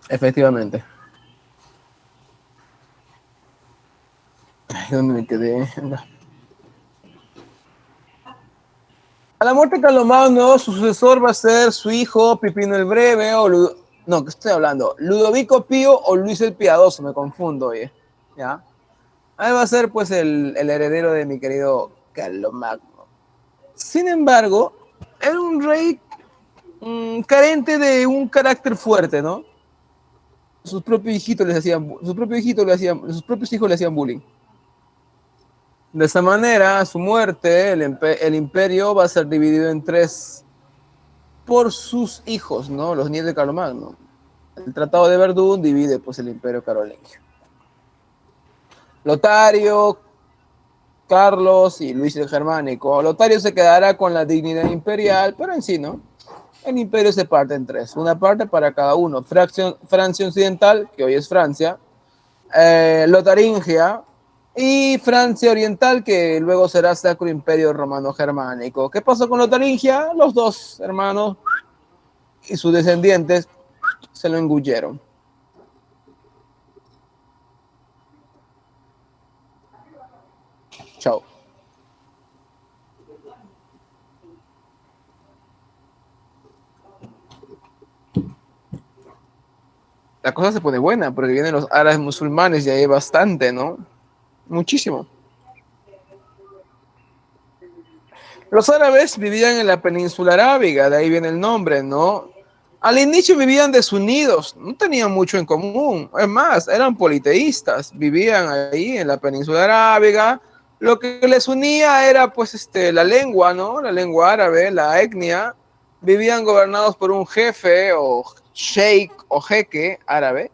Efectivamente. Ay, ¿dónde me quedé? A la muerte de Carlomagno, su sucesor va a ser su hijo Pipino el Breve o no, ¿qué estoy hablando? Ludovico Pío o Luis el Piadoso, me confundo, oye. ¿Ya? Ahí va a ser pues el heredero de mi querido Carlomagno. Sin embargo, era un rey carente de un carácter fuerte, ¿no? Sus propios hijitos les hacían, sus propios hijitos le hacían, sus propios hijos le hacían bullying. De esta manera, a su muerte, el imperio va a ser dividido en tres por sus hijos, ¿no? Los nietos de Carlomagno. El Tratado de Verdún divide pues el imperio carolingio. Lotario, Carlos y Luis el Germánico. Lotario se quedará con la dignidad imperial, pero en sí, ¿no? El imperio se parte en tres, una parte para cada uno. Francia Occidental, que hoy es Francia, Lotaringia y Francia Oriental, que luego será Sacro Imperio Romano Germánico. ¿Qué pasó con Lotaringia? Los dos hermanos y sus descendientes se lo engulleron. Chao. La cosa se pone buena porque vienen los árabes musulmanes y hay bastante, ¿no? Muchísimo. Los árabes vivían en la península arábiga, de ahí viene el nombre, ¿no? Al inicio vivían desunidos, no tenían mucho en común. Es más, eran politeístas, vivían ahí en la península arábiga. Lo que les unía era pues la lengua, ¿no? La lengua árabe, la etnia. Vivían gobernados por un jefe o sheikh o jeque árabe.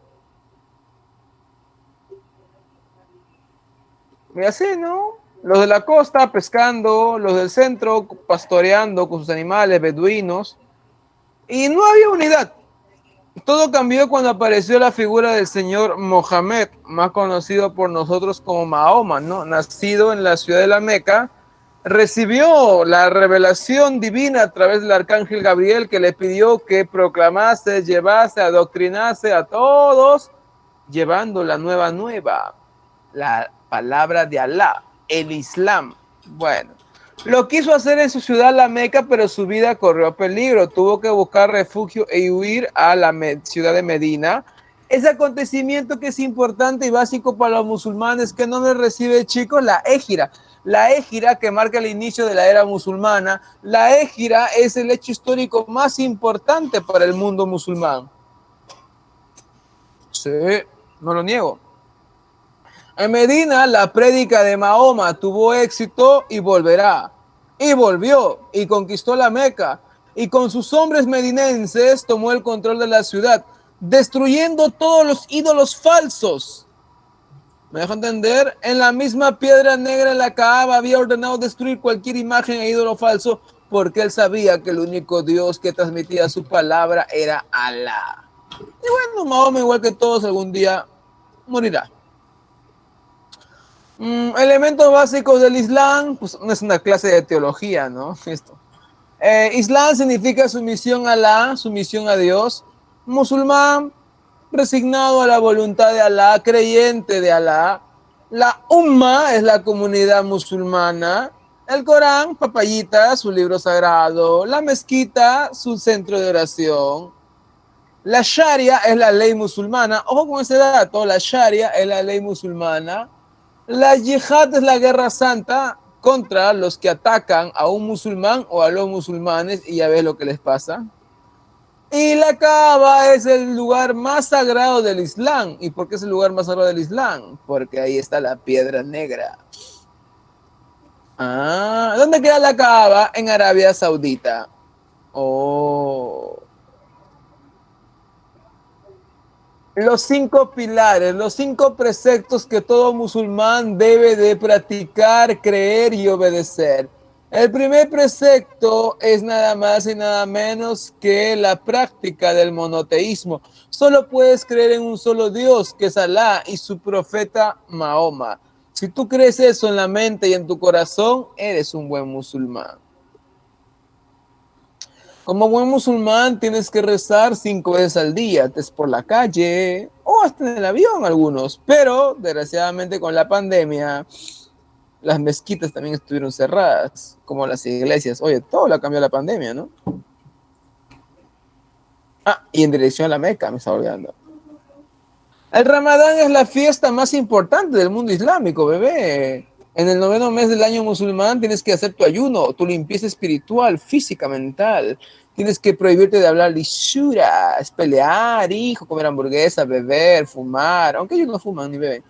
Y así, ¿no? Los de la costa pescando, los del centro pastoreando con sus animales beduinos. Y no había unidad. Todo cambió cuando apareció la figura del señor Mohammed, más conocido por nosotros como Mahoma, ¿no? Nacido en la ciudad de la Meca, recibió la revelación divina a través del arcángel Gabriel que le pidió que proclamase, llevase, adoctrinase a todos, llevando la nueva, la palabra de Alá, el Islam. Bueno, lo quiso hacer en su ciudad, la Meca, pero su vida corrió peligro. Tuvo que buscar refugio e huir a la ciudad de Medina. Ese acontecimiento que es importante y básico para los musulmanes, que no me recibe, chicos, la égira. La égira que marca el inicio de la era musulmana. La égira es el hecho histórico más importante para el mundo musulmán. Sí, no lo niego. En Medina, la prédica de Mahoma tuvo éxito y volverá. Y volvió y conquistó la Meca. Y con sus hombres medinenses tomó el control de la ciudad, destruyendo todos los ídolos falsos. ¿Me dejo entender? En la misma piedra negra en la Kaaba había ordenado destruir cualquier imagen e ídolo falso porque él sabía que el único Dios que transmitía su palabra era Alá. Y bueno, Mahoma, igual que todos, algún día morirá. Elementos básicos del Islam, pues no es una clase de teología, ¿no? Esto. Islam significa sumisión a Alá, sumisión a Dios. Musulmán, resignado a la voluntad de Alá, creyente de Alá. La Umma es la comunidad musulmana. El Corán, papayita, su libro sagrado. La mezquita, su centro de oración. La Sharia es la ley musulmana. Ojo con ese dato, la Sharia es la ley musulmana. La yihad es la guerra santa contra los que atacan a un musulmán o a los musulmanes y ya ves lo que les pasa. Y la Kaaba es el lugar más sagrado del Islam. ¿Y por qué es el lugar más sagrado del Islam? Porque ahí está la piedra negra. Ah, ¿dónde queda la Kaaba? En Arabia Saudita. Oh. Los 5 pilares, los 5 preceptos que todo musulmán debe de practicar, creer y obedecer. El primer precepto es nada más y nada menos que la práctica del monoteísmo. Solo puedes creer en un solo Dios, que es Alá, y su profeta Mahoma. Si tú crees eso en la mente y en tu corazón, eres un buen musulmán. Como buen musulmán tienes que rezar 5 veces al día, estés por la calle o hasta en el avión algunos, pero desgraciadamente con la pandemia las mezquitas también estuvieron cerradas, como las iglesias. Oye, todo lo cambió la pandemia, ¿no? Ah, y en dirección a la Meca, me estaba olvidando. El Ramadán es la fiesta más importante del mundo islámico, bebé. En el noveno mes del año musulmán tienes que hacer tu ayuno, tu limpieza espiritual, física, mental. Tienes que prohibirte de hablar lisuras, pelear, hijo, comer hamburguesa, beber, fumar, aunque ellos no fuman ni beben.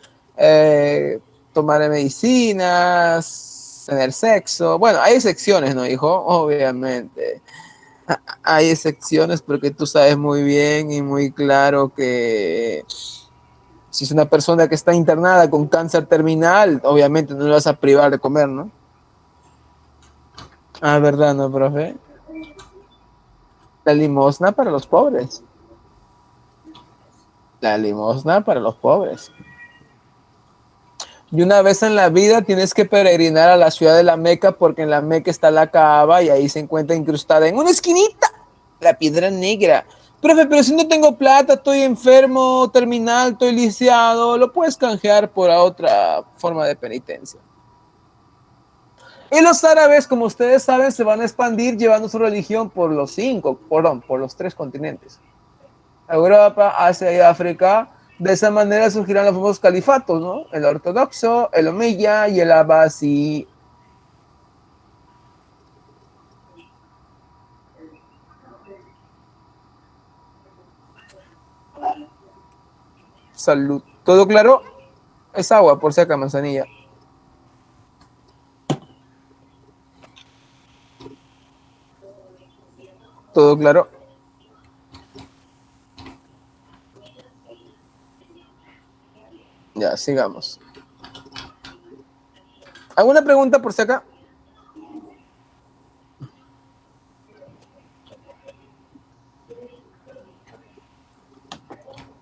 Tomar medicinas, tener sexo. Bueno, hay excepciones, ¿no, hijo? Obviamente. Hay excepciones porque tú sabes muy bien y muy claro que si es una persona que está internada con cáncer terminal, obviamente no le vas a privar de comer, ¿no? Ah, ¿verdad, no, profe? La limosna para los pobres. La limosna para los pobres. Y una vez en la vida tienes que peregrinar a la ciudad de la Meca porque en la Meca está la Kaaba y ahí se encuentra incrustada en una esquinita la piedra negra. Profe, pero si no tengo plata, estoy enfermo, terminal, estoy lisiado, lo puedes canjear por otra forma de penitencia. Y los árabes, como ustedes saben, se van a expandir llevando su religión por los por los 3 continentes. Europa, Asia y África. De esa manera surgirán los famosos califatos, ¿no? El ortodoxo, el omeya y el abasí. Salud. ¿Todo claro? Es agua, por si acaso, manzanilla. ¿Todo claro? Ya, sigamos. ¿Alguna pregunta por si acá?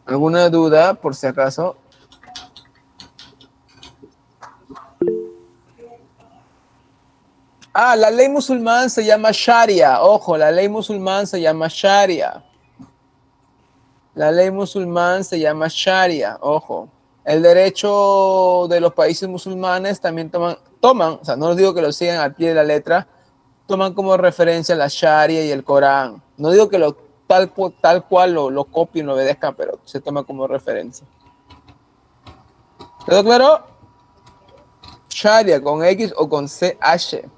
¿Alguna duda por si acaso? Ah, la ley musulmán se llama Sharia. Ojo, la ley musulmán se llama Sharia. La ley musulmán se llama Sharia. Ojo. El derecho de los países musulmanes también toman, o sea, no les digo que lo sigan al pie de la letra, toman como referencia la Sharia y el Corán. No digo que tal cual lo copien, lo obedezcan, pero se toma como referencia. ¿Quedó claro? Sharia con X o con CH.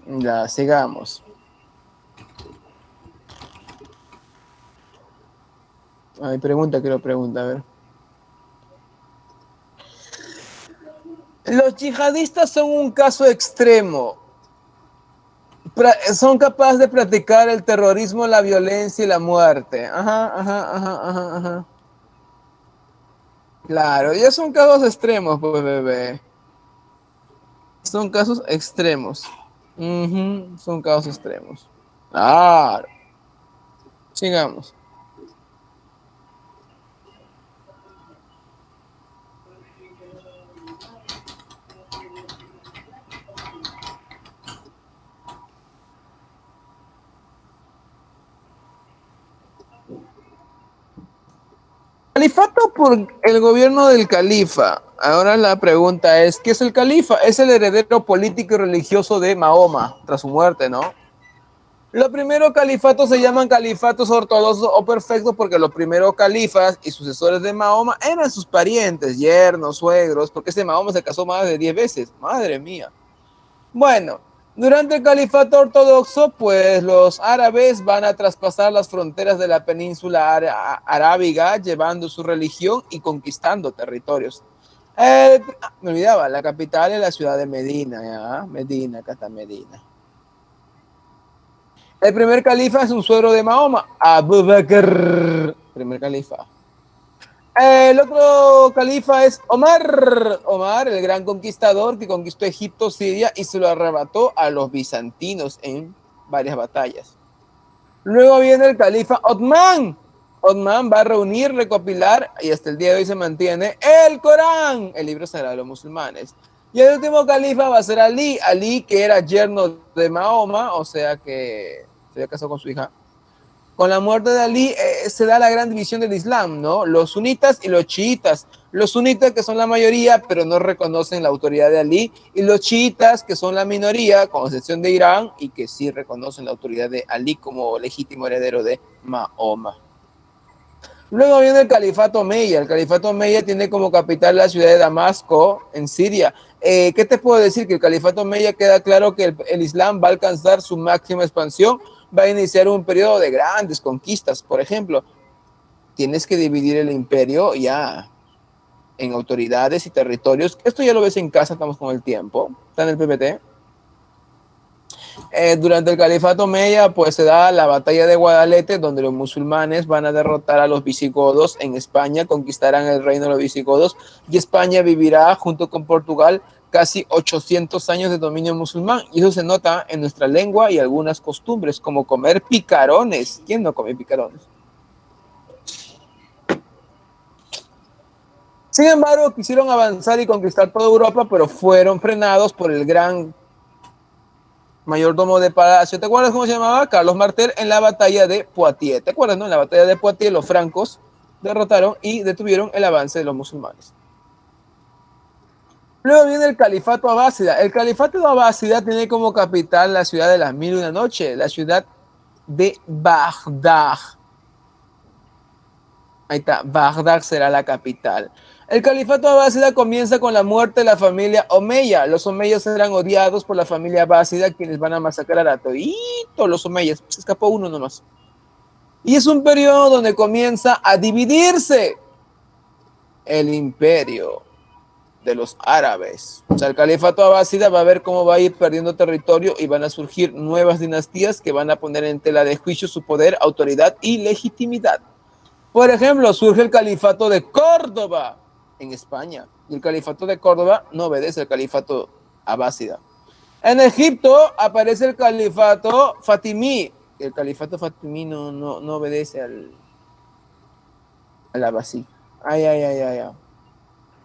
Ya, sigamos. Ay, quiero preguntar, a ver. Los yihadistas son un caso extremo. Son capaces de practicar el terrorismo, la violencia y la muerte. Ajá, ajá, ajá, ajá, ajá. Claro, ya son casos extremos, pues, bebé. Son casos extremos. Son casos extremos. Claro. Sigamos. Califato por el gobierno del califa. Ahora la pregunta es, ¿qué es el califa? Es el heredero político y religioso de Mahoma, tras su muerte, ¿no? Los primeros califatos se llaman califatos ortodoxos o perfectos porque los primeros califas y sucesores de Mahoma eran sus parientes, yernos, suegros, porque ese Mahoma se casó más de 10 veces. Madre mía. Bueno, durante el califato ortodoxo, pues los árabes van a traspasar las fronteras de la península arábiga, llevando su religión y conquistando territorios. Me olvidaba, la capital es la ciudad de Medina, ¿ya? Medina, acá está Medina. El primer califa es un suegro de Mahoma, Abu Bakr, primer califa. El otro califa es Omar, el gran conquistador que conquistó Egipto, Siria y se lo arrebató a los bizantinos en varias batallas. Luego viene el califa Otmán. Otmán va a reunir, recopilar y hasta el día de hoy se mantiene el Corán, el libro sagrado de los musulmanes. Y el último califa va a ser Ali. Ali, que era yerno de Mahoma, o sea que se había casado con su hija. Con la muerte de Ali se da la gran división del Islam, ¿no? Los sunitas y los chiitas. Los sunitas, que son la mayoría, pero no reconocen la autoridad de Ali, y los chiitas, que son la minoría, con excepción de Irán, y que sí reconocen la autoridad de Ali como legítimo heredero de Mahoma. Luego viene el califato Omeya. El califato Omeya tiene como capital la ciudad de Damasco, en Siria. ¿Qué te puedo decir? Que el califato Omeya queda claro que el Islam va a alcanzar su máxima expansión, va a iniciar un periodo de grandes conquistas. Por ejemplo, tienes que dividir el imperio ya en autoridades y territorios. Esto ya lo ves en casa, estamos con el tiempo. Está en el PPT. Durante el califato Omeya, pues se da la batalla de Guadalete, donde los musulmanes van a derrotar a los visigodos en España, conquistarán el reino de los visigodos, y España vivirá junto con Portugal casi 800 años de dominio musulmán, y eso se nota en nuestra lengua y algunas costumbres, como comer picarones. ¿Quién no come picarones? Sin embargo, quisieron avanzar y conquistar toda Europa, pero fueron frenados por el gran mayordomo de palacio. ¿Te acuerdas cómo se llamaba? Carlos Martel, en la batalla de Poitiers. ¿Te acuerdas, no? En la batalla de Poitiers los francos derrotaron y detuvieron el avance de los musulmanes. Luego viene el califato abásida. El califato abásida tiene como capital la ciudad de las mil y una noche, la ciudad de Bagdad. Ahí está, Bagdad será la capital. El califato abásida comienza con la muerte de la familia Omeya. Los omeyas eran odiados por la familia abásida, quienes van a masacrar a todos los omeyas. Se escapó uno nomás. Y es un periodo donde comienza a dividirse el imperio de los árabes. O sea, el califato abásida va a ver cómo va a ir perdiendo territorio y van a surgir nuevas dinastías que van a poner en tela de juicio su poder, autoridad y legitimidad. Por ejemplo, surge el califato de Córdoba en España. Y el califato de Córdoba no obedece al califato abásida. En Egipto aparece el califato fatimí. El califato fatimí no obedece al abasí. Ay, ay, ay, ay, ay.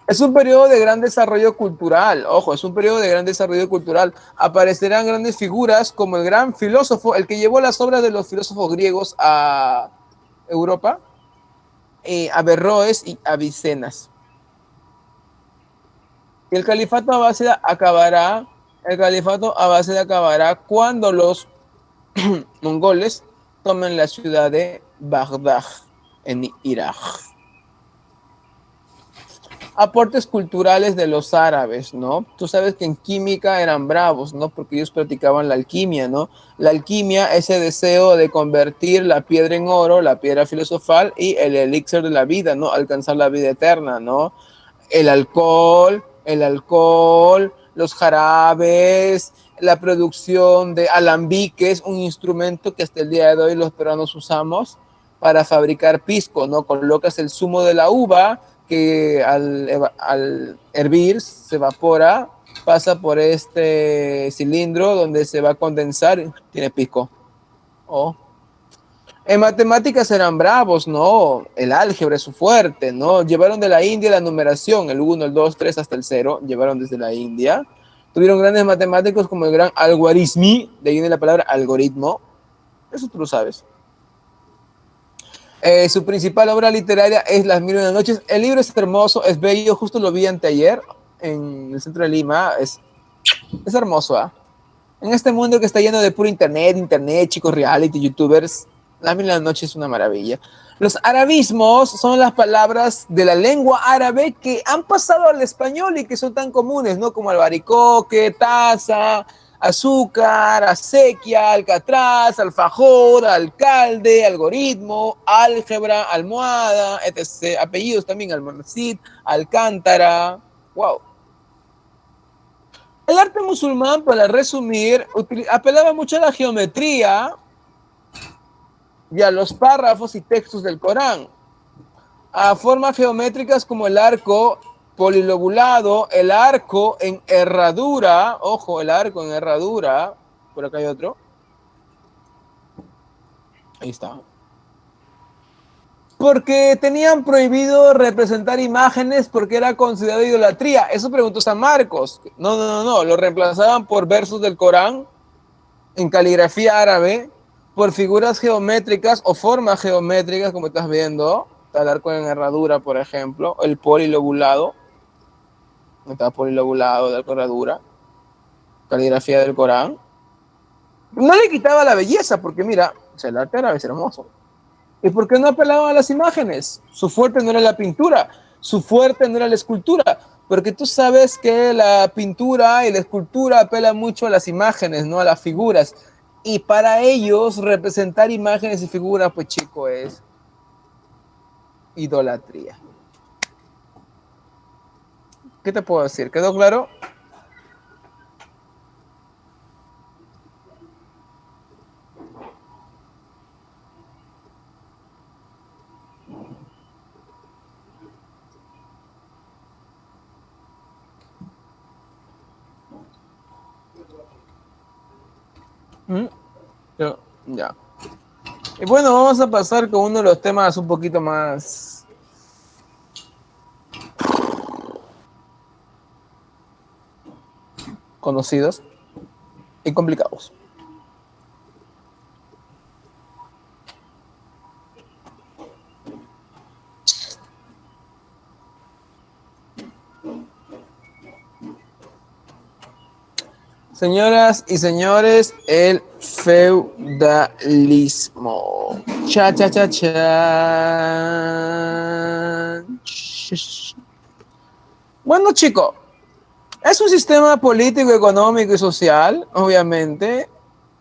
Es un periodo de gran desarrollo cultural. Ojo, es un periodo de gran desarrollo cultural. Aparecerán grandes figuras como el gran filósofo, el que llevó las obras de los filósofos griegos a Europa, Averroes y Avicennas. Y el califato abásida acabará cuando los mongoles tomen la ciudad de Bagdad en Irak. Aportes culturales de los árabes, ¿no? Tú sabes que en química eran bravos, ¿no? Porque ellos practicaban la alquimia, ¿no? La alquimia, ese deseo de convertir la piedra en oro, la piedra filosofal y el elixir de la vida, ¿no? Alcanzar la vida eterna, ¿no? El alcohol, los jarabes, la producción de alambiques, un instrumento que hasta el día de hoy los peruanos usamos para fabricar pisco, ¿no? Colocas el zumo de la uva que al hervir se evapora, pasa por este cilindro donde se va a condensar, tiene pisco. Oh. En matemáticas eran bravos, ¿no? El álgebra es su fuerte, ¿no? Llevaron de la India la numeración, el 1, el 2, 3 hasta el 0, llevaron desde la India. Tuvieron grandes matemáticos como el gran Algoritmi, de ahí viene la palabra algoritmo, eso tú lo sabes. Su principal obra literaria es Las Mil y una Noches. El libro es hermoso, es bello, justo lo vi anteayer en el centro de Lima, es hermoso, ¿ah? En este mundo que está lleno de puro internet, chicos reality, youtubers, Las Mil y una Noches es una maravilla. Los arabismos son las palabras de la lengua árabe que han pasado al español y que son tan comunes, ¿no? Como albaricoque, taza, azúcar, acequia, alcatraz, alfajor, alcalde, algoritmo, álgebra, almohada, etc. Apellidos también, almohacid, alcántara. Wow. El arte musulmán, para resumir, apelaba mucho a la geometría y a los párrafos y textos del Corán, a formas geométricas como el arco polilobulado, el arco en herradura, ojo, el arco en herradura, por acá hay otro, ahí está. Porque tenían prohibido representar imágenes porque era considerado idolatría. Eso preguntó San Marcos. No. Lo reemplazaban por versos del Corán en caligrafía árabe, por figuras geométricas o formas geométricas, como estás viendo. Está el arco en herradura, por ejemplo, el polilobulado. Está polilobulado de herradura. Caligrafía del Corán. No le quitaba la belleza, porque mira, el arte árabe es hermoso. ¿Y por qué no apelaban a las imágenes? Su fuerte no era la pintura, su fuerte no era la escultura, porque tú sabes que la pintura y la escultura apelan mucho a las imágenes, no a las figuras. Y para ellos representar imágenes y figuras, pues chico, es idolatría. ¿Qué te puedo decir? ¿Quedó claro? ¿Mm? Ya. Y bueno, vamos a pasar con uno de los temas un poquito más conocidos y complicados. Señoras y señores, el feudalismo. Cha, cha, cha, cha. Bueno, chico, es un sistema político, económico y social, obviamente,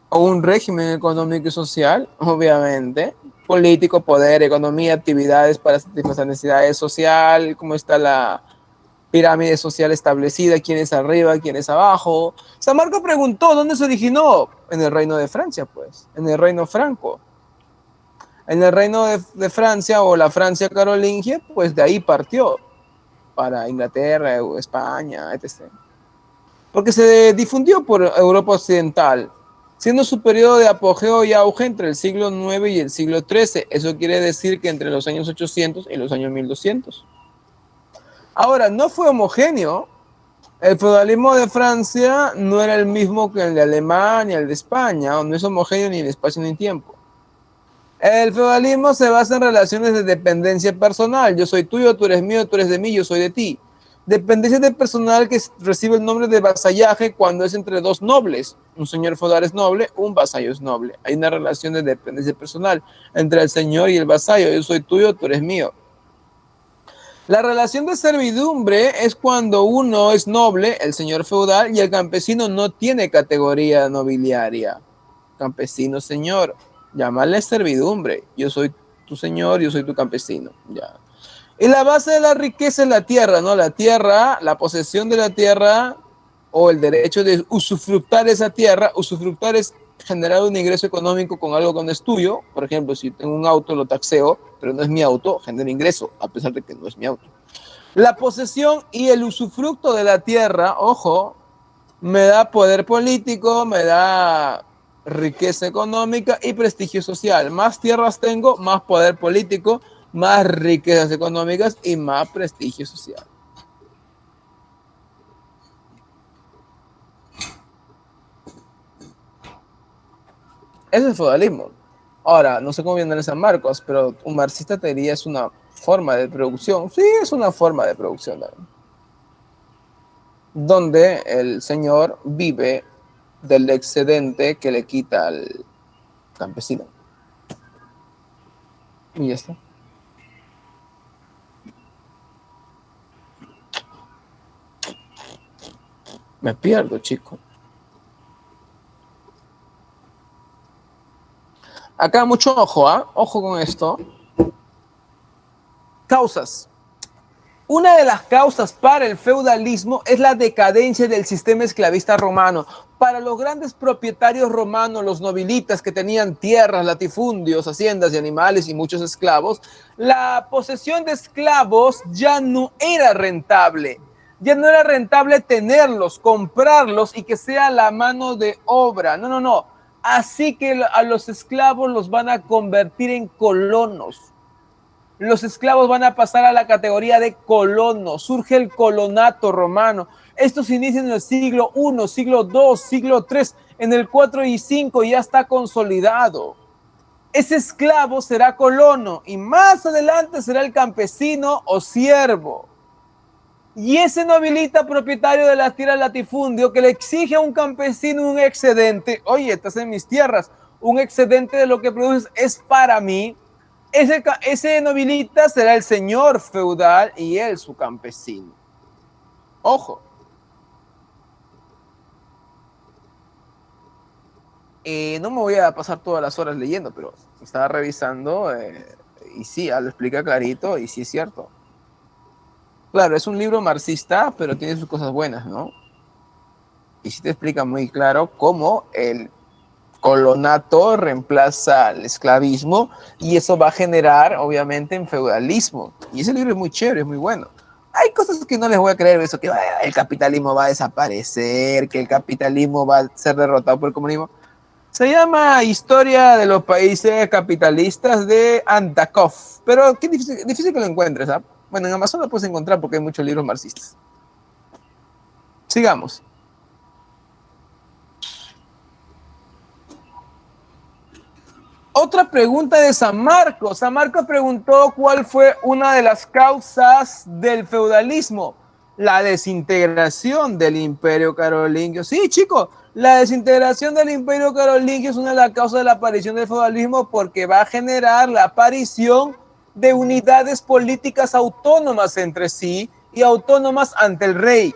o un régimen económico y social, obviamente. Político, poder, economía, actividades para satisfacer necesidades social, cómo está la pirámide social establecida, quién es arriba, quién es abajo. San Marco preguntó dónde se originó, en el reino de Francia, pues, en el reino franco. En el reino de Francia o la Francia carolingia, pues de ahí partió para Inglaterra, España, etc. Porque se difundió por Europa Occidental, siendo su periodo de apogeo y auge entre el siglo IX y el siglo XIII. Eso quiere decir que entre los años 800 y los años 1200. Ahora, no fue homogéneo. El feudalismo de Francia no era el mismo que el de Alemania, el de España, no es homogéneo ni en espacio ni en tiempo. El feudalismo se basa en relaciones de dependencia personal. Yo soy tuyo, tú eres mío, tú eres de mí, yo soy de ti. Dependencia de personal que recibe el nombre de vasallaje cuando es entre dos nobles. Un señor feudal es noble, un vasallo es noble. Hay una relación de dependencia personal entre el señor y el vasallo. Yo soy tuyo, tú eres mío. La relación de servidumbre es cuando uno es noble, el señor feudal, y el campesino no tiene categoría nobiliaria. Campesino, señor, llámale servidumbre. Yo soy tu señor, yo soy tu campesino. Ya. Y la base de la riqueza es la tierra, ¿no? La tierra, la posesión de la tierra o el derecho de usufructar esa tierra. Usufructar es generar un ingreso económico con algo que no es tuyo. Por ejemplo, si tengo un auto, lo taxeo, pero no es mi auto, genero ingreso, a pesar de que no es mi auto. La posesión y el usufructo de la tierra, ojo, me da poder político, me da riqueza económica y prestigio social. Más tierras tengo, más poder político, más riquezas económicas y más prestigio social. Ese es el feudalismo. Ahora, no sé cómo viene en San Marcos, pero un marxista te diría es una forma de producción. Sí, es una forma de producción, ¿no? Donde el señor vive del excedente que le quita al campesino. Y ya está. Me pierdo, chico. Acá mucho ojo, ¿ah? Ojo con esto. Causas. Una de las causas para el feudalismo es la decadencia del sistema esclavista romano. Para los grandes propietarios romanos, los nobilitas que tenían tierras, latifundios, haciendas y animales y muchos esclavos, la posesión de esclavos ya no era rentable. Ya no era rentable tenerlos, comprarlos y que sea la mano de obra. No. Así que a los esclavos los van a convertir en colonos. Los esclavos van a pasar a la categoría de colonos. Surge el colonato romano. Esto se inicia en el siglo I, siglo II, siglo III. En el 4 y 5 ya está consolidado. Ese esclavo será colono y más adelante será el campesino o siervo. Y ese nobilita propietario de las tierras latifundio que le exige a un campesino un excedente, oye, estás en mis tierras, un excedente de lo que produces es para mí, ese nobilita será el señor feudal y él su campesino. Ojo. No me voy a pasar todas las horas leyendo, pero estaba revisando y sí, lo explica clarito y sí es cierto. Claro, es un libro marxista, pero tiene sus cosas buenas, ¿no? Y sí te explica muy claro cómo el colonato reemplaza al esclavismo y eso va a generar, obviamente, en feudalismo. Y ese libro es muy chévere, es muy bueno. Hay cosas que no les voy a creer, eso que el capitalismo va a desaparecer, que el capitalismo va a ser derrotado por el comunismo. Se llama Historia de los Países Capitalistas de Antakov, pero qué difícil que lo encuentres, ¿ah? Bueno, en Amazon lo puedes encontrar porque hay muchos libros marxistas. Sigamos. Otra pregunta de San Marcos. San Marcos preguntó cuál fue una de las causas del feudalismo. La desintegración del Imperio Carolingio. Sí, chicos, la desintegración del Imperio Carolingio es una de las causas de la aparición del feudalismo porque va a generar la aparición de unidades políticas autónomas entre sí y autónomas ante el rey.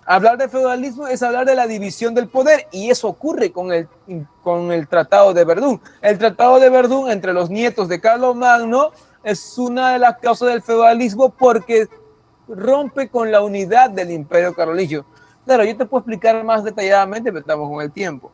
Hablar de feudalismo es hablar de la división del poder y eso ocurre con el Tratado de Verdún. El Tratado de Verdún entre los nietos de Carlomagno es una de las causas del feudalismo porque rompe con la unidad del Imperio Carolingio. Claro, yo te puedo explicar más detalladamente, pero estamos con el tiempo.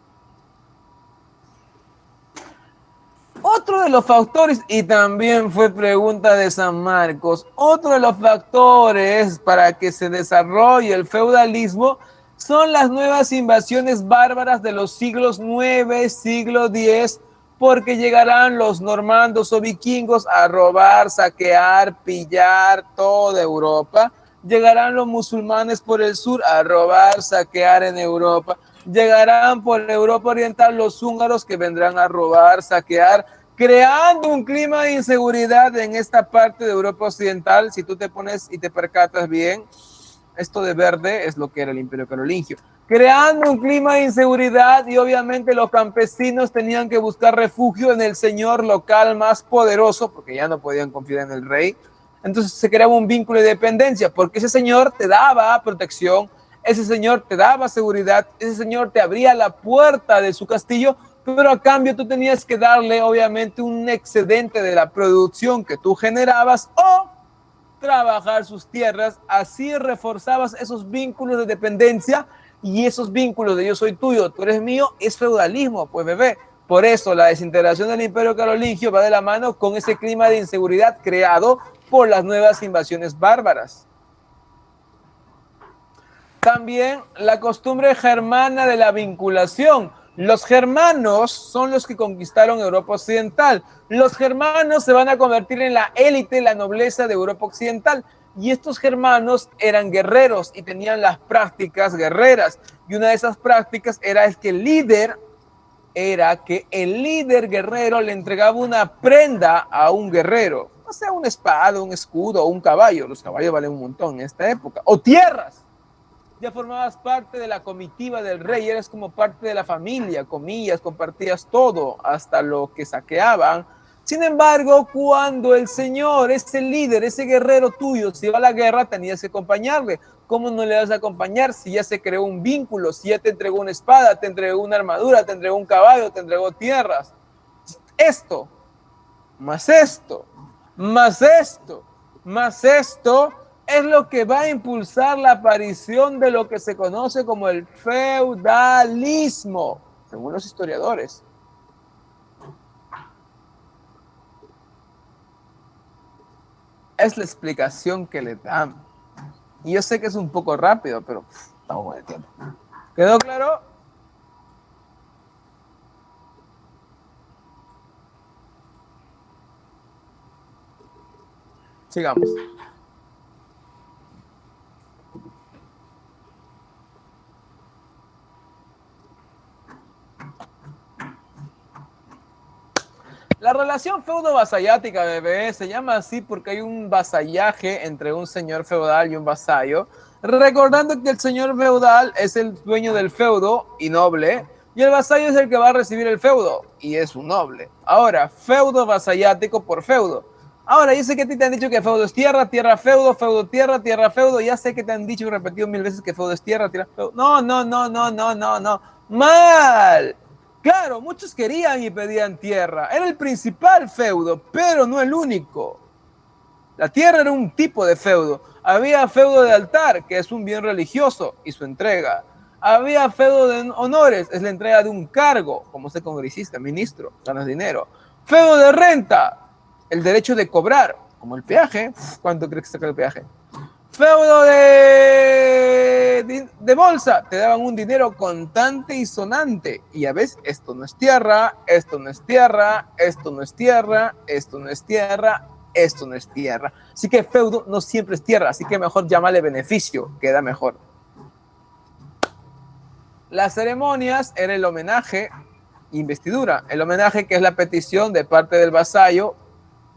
Otro de los factores, y también fue pregunta de San Marcos, otro de los factores para que se desarrolle el feudalismo son las nuevas invasiones bárbaras de los siglos IX, siglo X, porque llegarán los normandos o vikingos a robar, saquear, pillar toda Europa. Llegarán los musulmanes por el sur a robar, saquear en Europa. Llegarán por Europa Oriental los húngaros que vendrán a robar, saquear, creando un clima de inseguridad en esta parte de Europa Occidental. Si tú te pones y te percatas bien, esto de verde es lo que era el Imperio Carolingio. Creando un clima de inseguridad y obviamente los campesinos tenían que buscar refugio en el señor local más poderoso porque ya no podían confiar en el rey. Entonces se creaba un vínculo de dependencia porque ese señor te daba protección, ese señor te daba seguridad, ese señor te abría la puerta de su castillo, pero a cambio tú tenías que darle obviamente un excedente de la producción que tú generabas o trabajar sus tierras, así reforzabas esos vínculos de dependencia y esos vínculos de yo soy tuyo, tú eres mío, es feudalismo, pues bebé. Por eso la desintegración del Imperio Carolingio va de la mano con ese clima de inseguridad creado por las nuevas invasiones bárbaras. También la costumbre germana de la vinculación. Los germanos son los que conquistaron Europa Occidental. Los germanos se van a convertir en la élite, la nobleza de Europa Occidental. Y estos germanos eran guerreros y tenían las prácticas guerreras. Y una de esas prácticas era que el líder guerrero le entregaba una prenda a un guerrero. O sea, una espada, un escudo o un caballo. Los caballos valen un montón en esta época. O tierras. Ya formabas parte de la comitiva del rey, eres como parte de la familia, comillas, compartías todo, hasta lo que saqueaban. Sin embargo, cuando el señor, ese líder, ese guerrero tuyo, se iba a la guerra, tenías que acompañarle. ¿Cómo no le vas a acompañar si ya se creó un vínculo, si ya te entregó una espada, te entregó una armadura, te entregó un caballo, te entregó tierras? Esto, más esto, más esto, más esto, es lo que va a impulsar la aparición de lo que se conoce como el feudalismo, según los historiadores. Es la explicación que le dan. Y yo sé que es un poco rápido, pero estamos con el tiempo. ¿Quedó claro? Sigamos. La relación feudo-vasallática, bebé, se llama así porque hay un vasallaje entre un señor feudal y un vasallo, recordando que el señor feudal es el dueño del feudo y noble, y el vasallo es el que va a recibir el feudo y es un noble. Ahora, feudo vasallático por feudo. Ahora, yo sé que a ti te han dicho que feudo es tierra, tierra feudo, feudo tierra, tierra feudo. Ya sé que te han dicho y repetido 1000 veces que feudo es tierra, tierra feudo. No, no, no, no, no, no, no. Mal. Claro, muchos querían y pedían tierra. Era el principal feudo, pero no el único. La tierra era un tipo de feudo. Había feudo de altar, que es un bien religioso, y su entrega. Había feudo de honores, es la entrega de un cargo, como ser congresista, ministro, ganas dinero. Feudo de renta, el derecho de cobrar, como el peaje. ¿Cuánto crees que saca el peaje? Feudo de bolsa, te daban un dinero contante y sonante. Y ya ves, esto no es tierra, esto no es tierra, esto no es tierra, esto no es tierra, esto no es tierra. Así que feudo no siempre es tierra, así que mejor llamarle beneficio, queda mejor. Las ceremonias era el homenaje, investidura. El homenaje que es la petición de parte del vasallo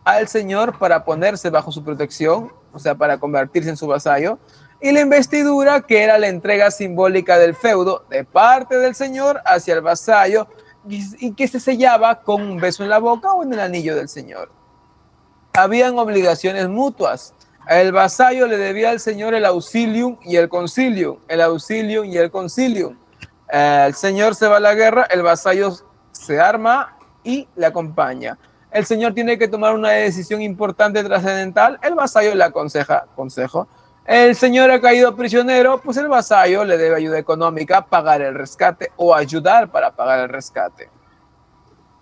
al señor para ponerse bajo su protección, o sea, para convertirse en su vasallo, y la investidura, que era la entrega simbólica del feudo de parte del señor hacia el vasallo, y que se sellaba con un beso en la boca o en el anillo del señor. Habían obligaciones mutuas. El vasallo le debía al señor el auxilium y el concilium, el auxilium y el concilium. El señor se va a la guerra, el vasallo se arma y le acompaña. El señor tiene que tomar una decisión importante, trascendental, el vasallo le aconseja, consejo. El señor ha caído prisionero, pues el vasallo le debe ayuda económica, pagar el rescate o ayudar para pagar el rescate.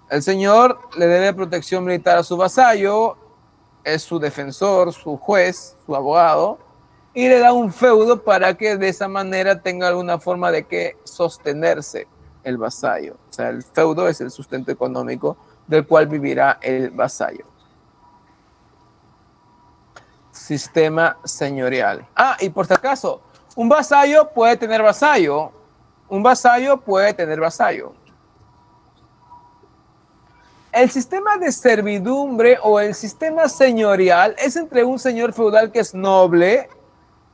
El señor le debe protección militar a su vasallo, es su defensor, su juez, su abogado, y le da un feudo para que de esa manera tenga alguna forma de que sostenerse el vasallo. O sea, el feudo es el sustento económico del cual vivirá el vasallo. Sistema señorial. Ah, y por si acaso, un vasallo puede tener vasallo, un vasallo puede tener vasallo. El sistema de servidumbre o el sistema señorial es entre un señor feudal que es noble,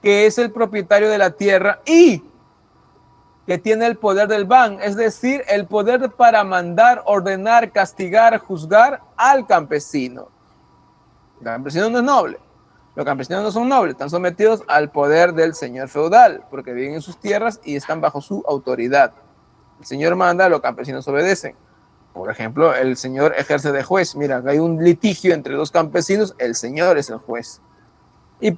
que es el propietario de la tierra y que tiene el poder del ban, es decir, el poder para mandar, ordenar, castigar, juzgar al campesino. El campesino no es noble. Los campesinos no son nobles, están sometidos al poder del señor feudal, porque viven en sus tierras y están bajo su autoridad. El señor manda, los campesinos obedecen. Por ejemplo, el señor ejerce de juez. Mira, hay un litigio entre dos campesinos, el señor es el juez. Y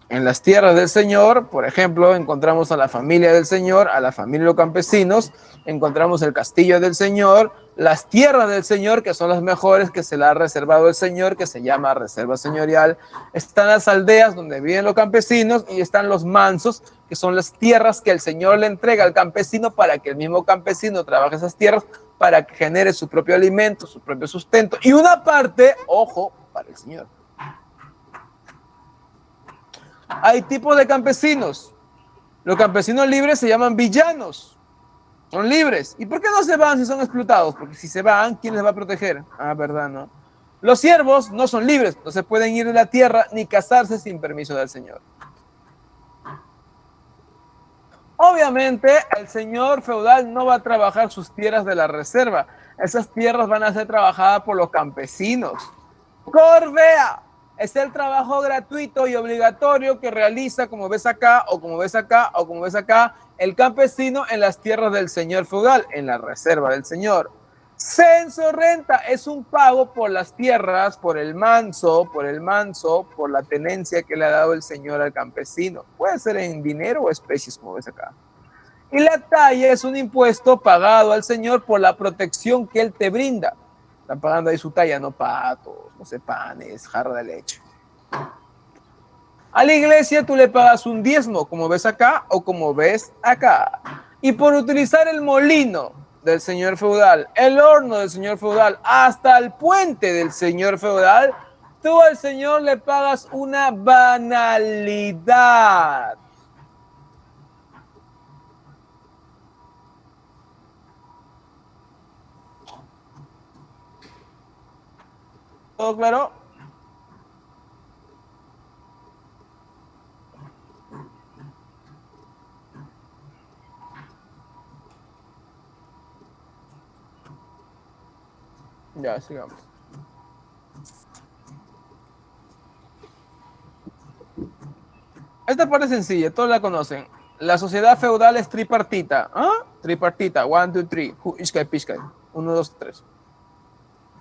en las tierras del señor, por ejemplo, encontramos a la familia del señor, a la familia de los campesinos, encontramos el castillo del señor, las tierras del señor, que son las mejores que se le ha reservado el señor, que se llama reserva señorial. Están las aldeas donde viven los campesinos y están los mansos, que son las tierras que el señor le entrega al campesino para que el mismo campesino trabaje esas tierras para que genere su propio alimento, su propio sustento. Y una parte, ojo, para el señor. Hay tipos de campesinos. Los campesinos libres se llaman villanos. Son libres. ¿Y por qué no se van si son explotados? Porque si se van, ¿quién les va a proteger? Ah, verdad, ¿no? Los siervos no son libres. No se pueden ir de la tierra ni casarse sin permiso del señor. Obviamente, el señor feudal no va a trabajar sus tierras de la reserva. Esas tierras van a ser trabajadas por los campesinos. Corvea es el trabajo gratuito y obligatorio que realiza, como ves acá, o como ves acá, o como ves acá, el campesino en las tierras del señor feudal, en la reserva del señor. Censo renta es un pago por las tierras, por el manso, por la tenencia que le ha dado el señor al campesino. Puede ser en dinero o especies, como ves acá. Y la talla es un impuesto pagado al señor por la protección que él te brinda. Están pagando ahí su talla, no patos, no sé, panes, jarra de leche. A la iglesia tú le pagas un diezmo, como ves acá o como ves acá. Y por utilizar el molino del señor feudal, el horno del señor feudal, hasta el puente del señor feudal, tú al Señor le pagas una banalidad. ¿Todo claro? Ya, sigamos. Esta parte es sencilla, todos la conocen. La sociedad feudal es tripartita. ¿Ah? Tripartita. 1, 2, 3. Ishkai, pishkai. 1, 2, 3.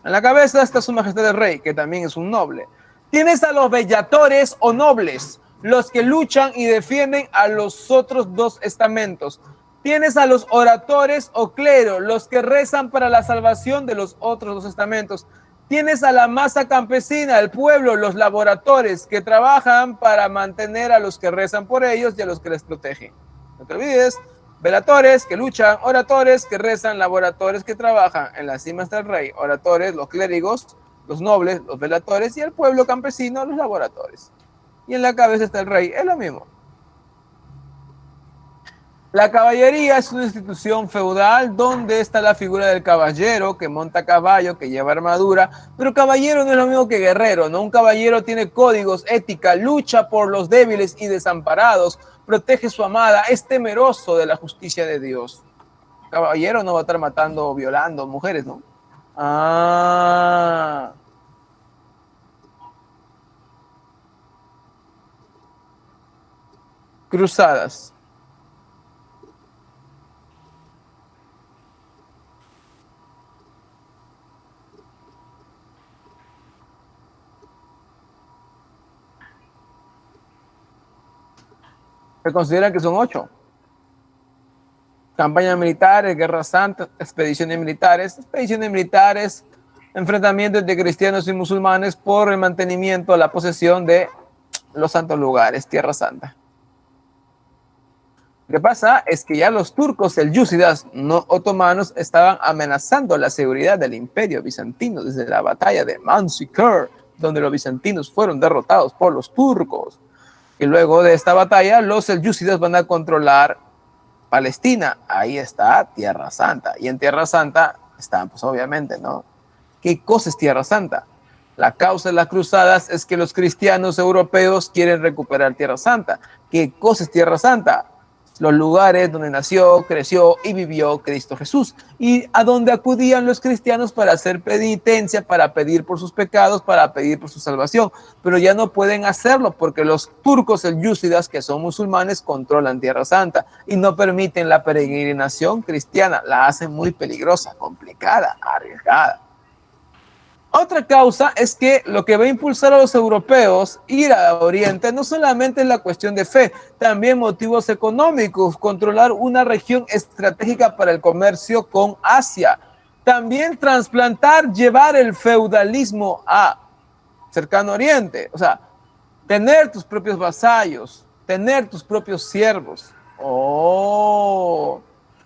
En la cabeza está su majestad el rey, que también es un noble. Tienes a los bellatores o nobles, los que luchan y defienden a los otros dos estamentos. Tienes a los oradores o clero, los que rezan para la salvación de los otros dos estamentos. Tienes a la masa campesina, el pueblo, los laboradores, que trabajan para mantener a los que rezan por ellos y a los que les protegen. No te olvides, velatores que luchan, oradores que rezan, laboradores que trabajan. En la cima está el rey, oradores, los clérigos, los nobles, los velatores, y el pueblo campesino, los laboradores. Y en la cabeza está el rey, es lo mismo. La caballería es una institución feudal donde está la figura del caballero que monta caballo, que lleva armadura, pero caballero no es lo mismo que guerrero, ¿no? Un caballero tiene códigos, ética, lucha por los débiles y desamparados, protege su amada, es temeroso de la justicia de Dios. Caballero no va a estar matando o violando mujeres, ¿no? Ah. Cruzadas. Se consideran que son 8. Campañas militares, guerras santas, expediciones militares, enfrentamientos de cristianos y musulmanes por el mantenimiento, la posesión de los santos lugares, Tierra Santa. Lo que pasa es que ya los turcos selyúcidas no otomanos estaban amenazando la seguridad del imperio bizantino desde la batalla de Manzikert, donde los bizantinos fueron derrotados por los turcos. Y luego de esta batalla, los selyúcidas van a controlar Palestina. Ahí está Tierra Santa. Y en Tierra Santa están, pues obviamente, ¿no? ¿Qué cosa es Tierra Santa? La causa de las cruzadas es que los cristianos europeos quieren recuperar Tierra Santa. ¿Qué cosa es Tierra Santa? Los lugares donde nació, creció y vivió Cristo Jesús, y a donde acudían los cristianos para hacer penitencia, para pedir por sus pecados, para pedir por su salvación, pero ya no pueden hacerlo porque los turcos selyúcidas, que son musulmanes, controlan Tierra Santa y no permiten la peregrinación cristiana, la hacen muy peligrosa, complicada, arriesgada. Otra causa es que lo que va a impulsar a los europeos ir a Oriente no solamente es la cuestión de fe, también motivos económicos, controlar una región estratégica para el comercio con Asia, también trasplantar, llevar el feudalismo a cercano Oriente, o sea, tener tus propios vasallos, tener tus propios siervos. Oh,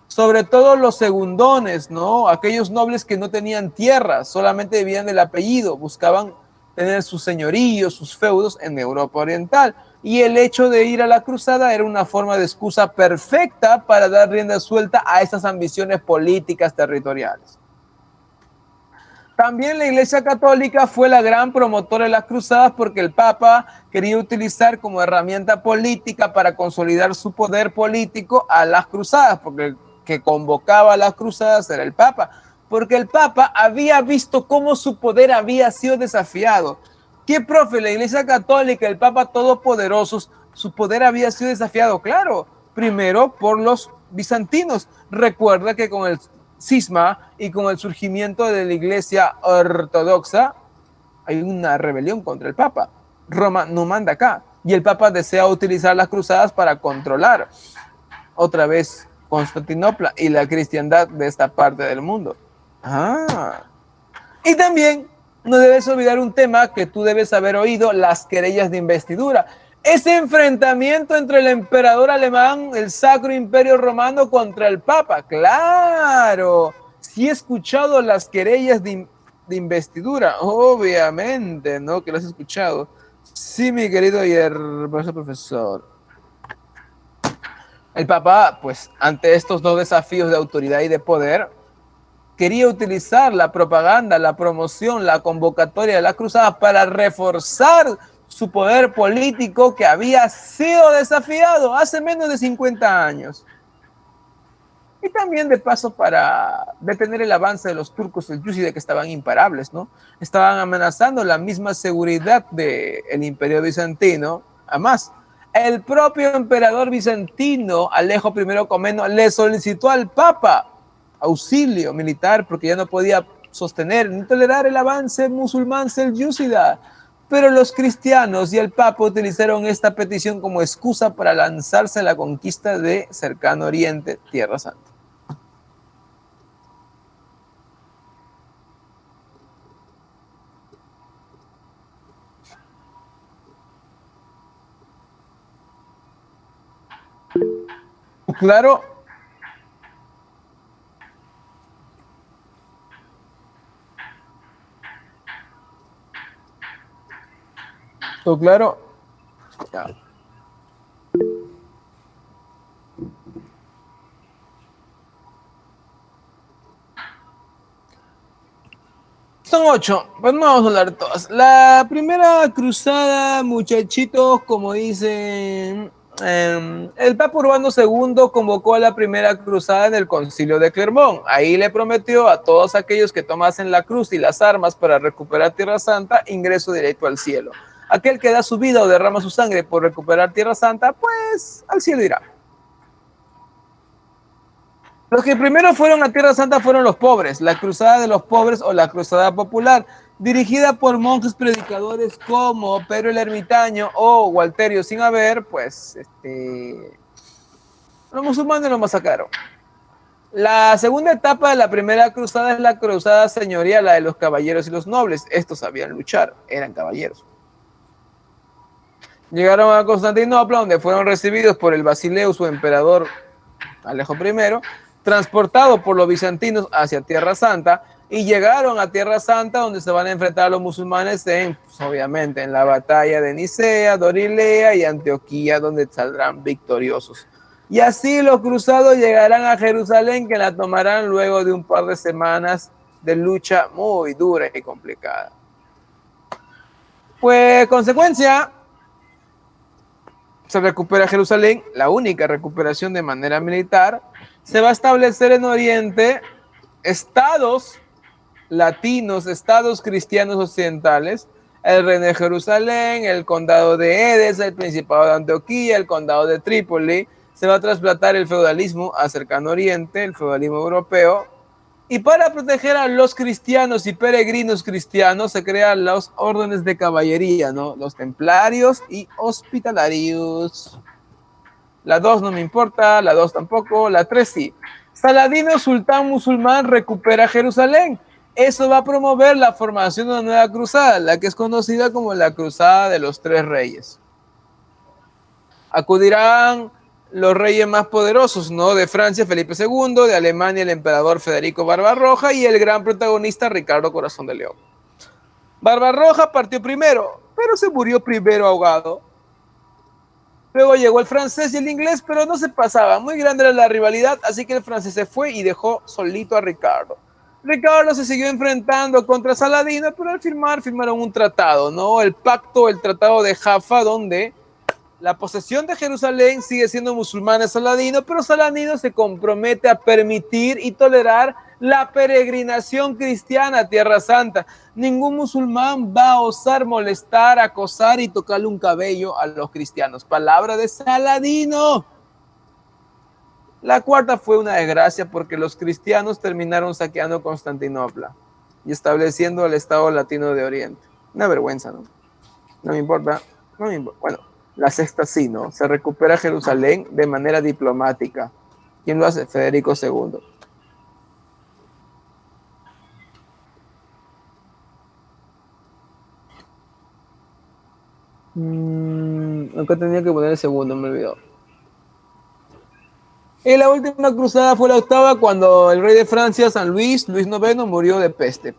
sobre todo los segundones, ¿no? Aquellos nobles que no tenían tierra, solamente vivían del apellido, buscaban tener sus señoríos, sus feudos en Europa Oriental. Y el hecho de ir a la cruzada era una forma de excusa perfecta para dar rienda suelta a esas ambiciones políticas territoriales. También la Iglesia Católica fue la gran promotora de las cruzadas porque el Papa quería utilizar como herramienta política para consolidar su poder político a las cruzadas, porque el que convocaba a las cruzadas era el Papa, porque el Papa había visto cómo su poder había sido desafiado. ¿Qué, profe? La Iglesia Católica, el Papa Todopoderoso, su poder había sido desafiado, claro, primero por los bizantinos. Recuerda que con el cisma y con el surgimiento de la Iglesia ortodoxa hay una rebelión contra el Papa. Roma no manda acá y el Papa desea utilizar las cruzadas para controlar otra vez Constantinopla y la cristiandad de esta parte del mundo. Ah. Y también no debes olvidar un tema que tú debes haber oído, las querellas de investidura. Ese enfrentamiento entre el emperador alemán, el Sacro Imperio Romano contra el Papa. Claro, sí he escuchado las querellas de de investidura, obviamente, ¿no? Que lo has escuchado. Sí, mi querido y hermoso profesor. El Papa, pues, ante estos dos desafíos de autoridad y de poder, quería utilizar la propaganda, la promoción, la convocatoria de las cruzadas para reforzar su poder político que había sido desafiado hace menos de 50 años. Y también de paso para detener el avance de los turcos del Yúzide, que estaban imparables, ¿no? Estaban amenazando la misma seguridad del Imperio Bizantino. Además, el propio emperador bizantino, Alejo I Comneno, le solicitó al Papa auxilio militar porque ya no podía sostener ni tolerar el avance musulmán selyúcida. Pero los cristianos y el Papa utilizaron esta petición como excusa para lanzarse a la conquista de cercano Oriente, Tierra Santa. Claro, claro. Ya. Son 8, pues no vamos a hablar todas. La primera cruzada, muchachitos, como dicen, el Papa Urbano II convocó a la primera cruzada en el Concilio de Clermont. Ahí le prometió a todos aquellos que tomasen la cruz y las armas para recuperar Tierra Santa, ingreso directo al cielo. Aquel que da su vida o derrama su sangre por recuperar Tierra Santa, pues al cielo irá. Los que primero fueron a Tierra Santa fueron los pobres, la Cruzada de los Pobres o la Cruzada Popular, dirigida por monjes predicadores como Pedro el Ermitaño o Walterio sin haber, pues, los musulmanes lo masacraron. La segunda etapa de la primera cruzada es la cruzada señorial, la de los caballeros y los nobles. Estos sabían luchar, eran caballeros. Llegaron a Constantinopla, donde fueron recibidos por el Basileus, su emperador Alejo I, transportado por los bizantinos hacia Tierra Santa, y llegaron a Tierra Santa, donde se van a enfrentar a los musulmanes pues, obviamente en la batalla de Nicea, Dorilea y Antioquía, donde saldrán victoriosos. Y así los cruzados llegarán a Jerusalén, que la tomarán luego de un par de semanas de lucha muy dura y complicada. Pues consecuencia, se recupera Jerusalén, la única recuperación de manera militar. Se va a establecer en Oriente estados latinos, estados cristianos occidentales, el reino de Jerusalén, el condado de Edes, el principado de Antioquía, el condado de Trípoli. Se va a trasplantar el feudalismo a cercano Oriente, el feudalismo europeo. Y para proteger a los cristianos y peregrinos cristianos se crean los órdenes de caballería, ¿no? Los templarios y hospitalarios. La 2 no me importa, la 2 tampoco, la 3 sí. Saladino, sultán musulmán, recupera Jerusalén. Eso va a promover la formación de una nueva cruzada, la que es conocida como la Cruzada de los Tres Reyes. Acudirán los reyes más poderosos, ¿no? De Francia, Felipe II, de Alemania, el emperador Federico Barbarroja y el gran protagonista Ricardo Corazón de León. Barbarroja partió primero, pero se murió primero ahogado. Luego llegó el francés y el inglés, pero no se pasaba. Muy grande era la rivalidad, así que el francés se fue y dejó solito a Ricardo. Ricardo se siguió enfrentando contra Saladino, pero al firmaron un tratado, ¿no? El tratado de Jaffa, donde la posesión de Jerusalén sigue siendo musulmana Saladino, pero Saladino se compromete a permitir y tolerar la peregrinación cristiana a Tierra Santa. Ningún musulmán va a osar molestar, acosar y tocarle un cabello a los cristianos. Palabra de Saladino. La cuarta fue una desgracia porque los cristianos terminaron saqueando Constantinopla y estableciendo el Estado Latino de Oriente. Una vergüenza, ¿no? No me importa. Bueno, la sexta sí, ¿no? Se recupera Jerusalén de manera diplomática. ¿Quién lo hace? Federico II. Nunca tenía que poner el segundo, me olvidó. Y la última cruzada fue la octava, cuando el rey de Francia, San Luis IX, murió de peste.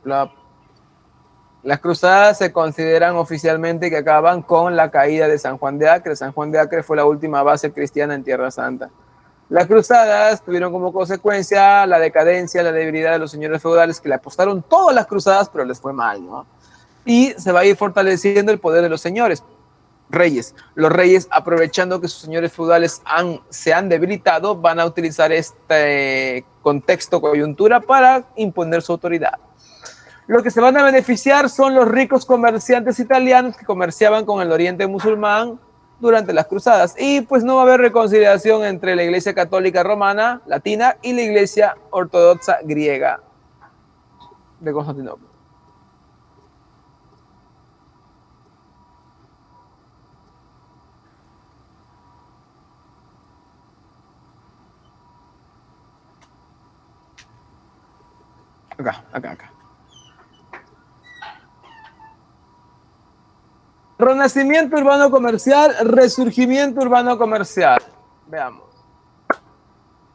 Las cruzadas se consideran oficialmente que acaban con la caída de San Juan de Acre. San Juan de Acre fue la última base cristiana en Tierra Santa. Las cruzadas tuvieron como consecuencia la decadencia, la debilidad de los señores feudales que le apostaron todas las cruzadas, pero les fue mal, ¿no? Y se va a ir fortaleciendo el poder de los señores, reyes. Los reyes, aprovechando que sus señores feudales se han debilitado, van a utilizar este contexto, coyuntura, para imponer su autoridad. Los que se van a beneficiar son los ricos comerciantes italianos que comerciaban con el oriente musulmán durante las cruzadas. Y pues no va a haber reconciliación entre la iglesia católica romana, latina, y la iglesia ortodoxa griega de Constantinopla. Acá. Renacimiento urbano comercial, resurgimiento urbano comercial. Veamos.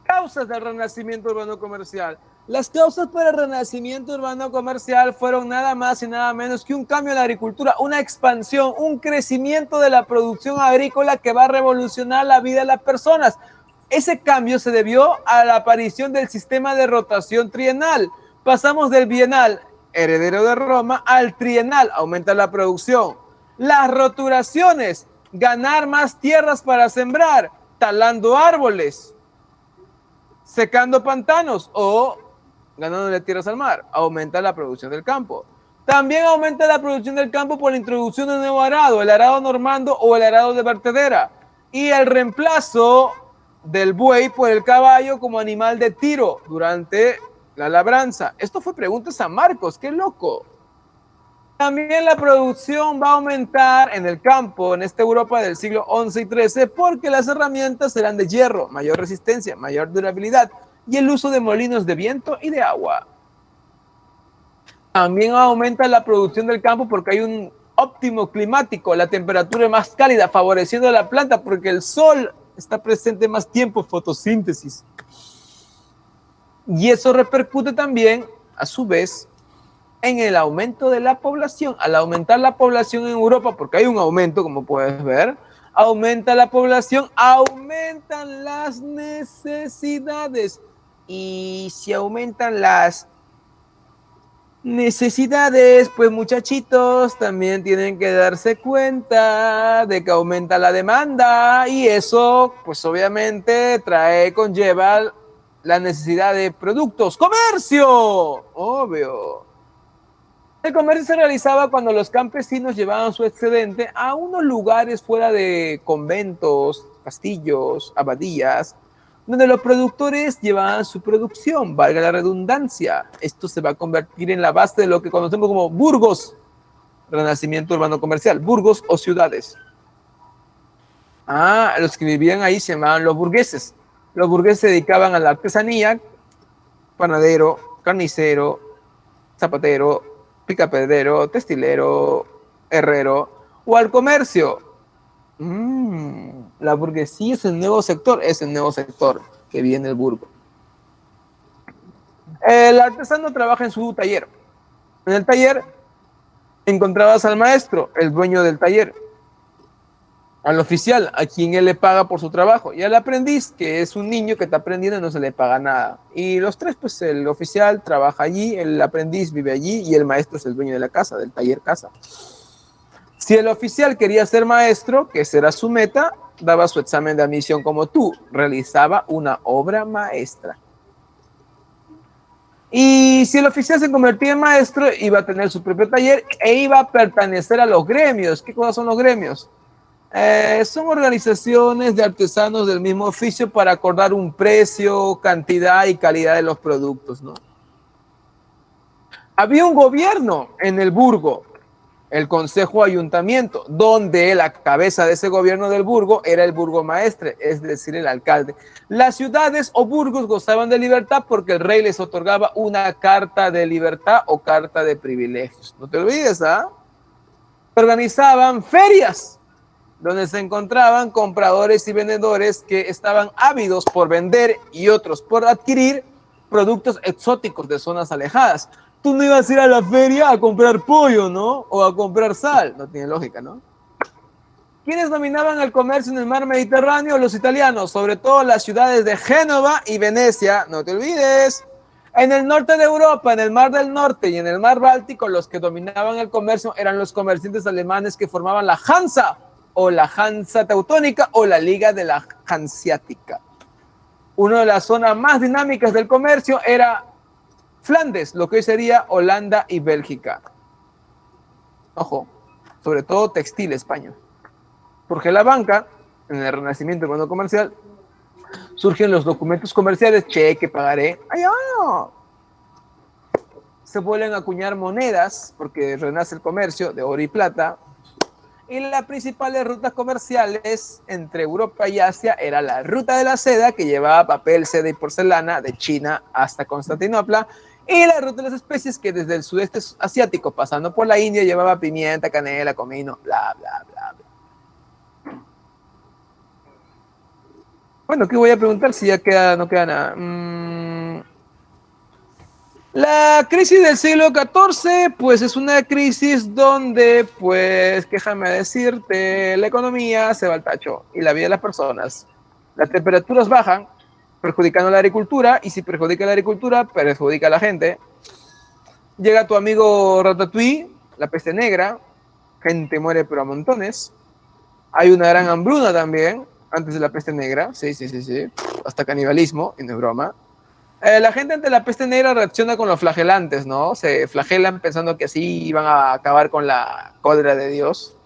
Causas del renacimiento urbano comercial. Las causas para el renacimiento urbano comercial fueron nada más y nada menos que un cambio en la agricultura, una expansión, un crecimiento de la producción agrícola que va a revolucionar la vida de las personas. Ese cambio se debió a la aparición del sistema de rotación trienal. Pasamos del bienal, heredero de Roma, al trienal, aumenta la producción. Las roturaciones, ganar más tierras para sembrar, talando árboles, secando pantanos o ganándole tierras al mar, aumenta la producción del campo. También aumenta la producción del campo por la introducción de un nuevo arado, el arado normando o el arado de vertedera, y el reemplazo del buey por el caballo como animal de tiro durante la labranza. Esto fue pregunta San Marcos, qué loco. También la producción va a aumentar en el campo, en esta Europa del siglo XI y XIII, porque las herramientas serán de hierro, mayor resistencia, mayor durabilidad, y el uso de molinos de viento y de agua. También aumenta la producción del campo porque hay un óptimo climático, la temperatura es más cálida, favoreciendo a la planta porque el sol está presente más tiempo, fotosíntesis. Y eso repercute también, a su vez, en el aumento de la población. Al aumentar la población en Europa, porque hay un aumento, como puedes ver, aumenta la población, aumentan las necesidades. Y si aumentan las necesidades, pues muchachitos, también tienen que darse cuenta de que aumenta la demanda y eso, pues obviamente conlleva la necesidad de productos. ¡Comercio! Obvio. El comercio se realizaba cuando los campesinos llevaban su excedente a unos lugares fuera de conventos, castillos, abadías, donde los productores llevaban su producción, valga la redundancia. Esto se va a convertir en la base de lo que conocemos como burgos, renacimiento urbano comercial, burgos o ciudades. Los que vivían ahí se llamaban los burgueses. Los burgueses se dedicaban a la artesanía, panadero, carnicero, zapatero, picapedrero, textilero, herrero, o al comercio. La burguesía es el nuevo sector que viene el burgo. El artesano trabaja en su taller. En el taller encontrabas al maestro, el dueño del taller, al oficial, a quien él le paga por su trabajo, y al aprendiz, que es un niño que está aprendiendo y no se le paga nada. Y los tres, pues el oficial trabaja allí, el aprendiz vive allí y el maestro es el dueño de la casa, del taller casa. Si el oficial quería ser maestro, que será su meta, daba su examen de admisión como tú, realizaba una obra maestra. Y si el oficial se convertía en maestro, iba a tener su propio taller e iba a pertenecer a los gremios. ¿Qué cosas son los gremios? Son organizaciones de artesanos del mismo oficio para acordar un precio, cantidad y calidad de los productos, ¿no? Había un gobierno en el burgo, el consejo ayuntamiento, donde la cabeza de ese gobierno del burgo era el burgomaestre, es decir, el alcalde. Las ciudades o burgos gozaban de libertad porque el rey les otorgaba una carta de libertad o carta de privilegios. No te olvides, ¿ah? Organizaban ferias donde se encontraban compradores y vendedores que estaban ávidos por vender y otros por adquirir productos exóticos de zonas alejadas. tú no ibas a ir a la feria a comprar pollo, ¿no? O a comprar sal. No tiene lógica, ¿no? ¿Quiénes dominaban el comercio en el mar Mediterráneo? Los italianos, sobre todo las ciudades de Génova y Venecia, no te olvides. En el norte de Europa, en el Mar del Norte y en el Mar Báltico, los que dominaban el comercio eran los comerciantes alemanes que formaban la Hansa, o la Hansa Teutónica, o la Liga de la Hanseática. Una de las zonas más dinámicas del comercio era Flandes, lo que hoy sería Holanda y Bélgica. Ojo, sobre todo textil, España. Surge la banca, en el renacimiento del mundo comercial, surgen los documentos comerciales, cheque, pagaré, ¡ay, oh! Se vuelven a acuñar monedas, porque renace el comercio de oro y plata, y las principales rutas comerciales entre Europa y Asia era la ruta de la seda, que llevaba papel, seda y porcelana de China hasta Constantinopla, y la ruta de las especies, que desde el sudeste asiático, pasando por la India, llevaba pimienta, canela, comino, bla, bla, bla, bla. Bueno, ¿qué voy a preguntar si ya no queda nada? La crisis del siglo XIV, pues es una crisis donde, pues, déjame decirte, la economía se va al tacho y la vida de las personas. Las temperaturas bajan, perjudicando la agricultura, y si perjudica la agricultura, perjudica a la gente. Llega tu amigo Ratatouille, la peste negra, gente muere pero a montones. Hay una gran hambruna también, antes de la peste negra, sí, hasta canibalismo, y no es broma. La gente ante la peste negra reacciona con los flagelantes, ¿no? Se flagelan pensando que así iban a acabar con la cólera de Dios.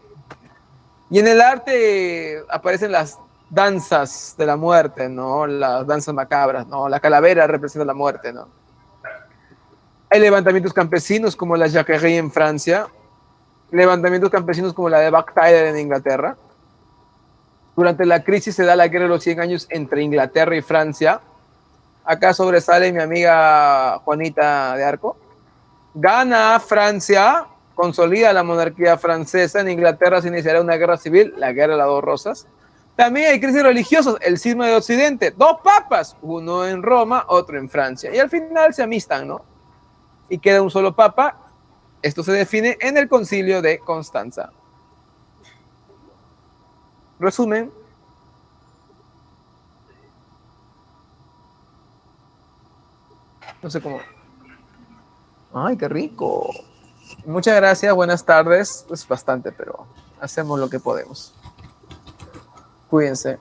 Y en el arte aparecen las danzas de la muerte, ¿no? Las danzas macabras, ¿no? La calavera representa la muerte, ¿no? Hay levantamientos campesinos como la Jacquerie en Francia, levantamientos campesinos como la de Bactire en Inglaterra. Durante la crisis se da la guerra de los 100 años entre Inglaterra y Francia. Acá sobresale mi amiga Juanita de Arco. Gana Francia, consolida la monarquía francesa. En Inglaterra se iniciará una guerra civil, la guerra de las dos rosas. También hay crisis religiosas, el cisma de Occidente. Dos papas, uno en Roma, otro en Francia. Y al final se amistan, ¿no? Y queda un solo papa. Esto se define en el Concilio de Constanza. Resumen. No sé cómo. ¡Ay, qué rico! Muchas gracias, buenas tardes. Es bastante, pero hacemos lo que podemos. Cuídense.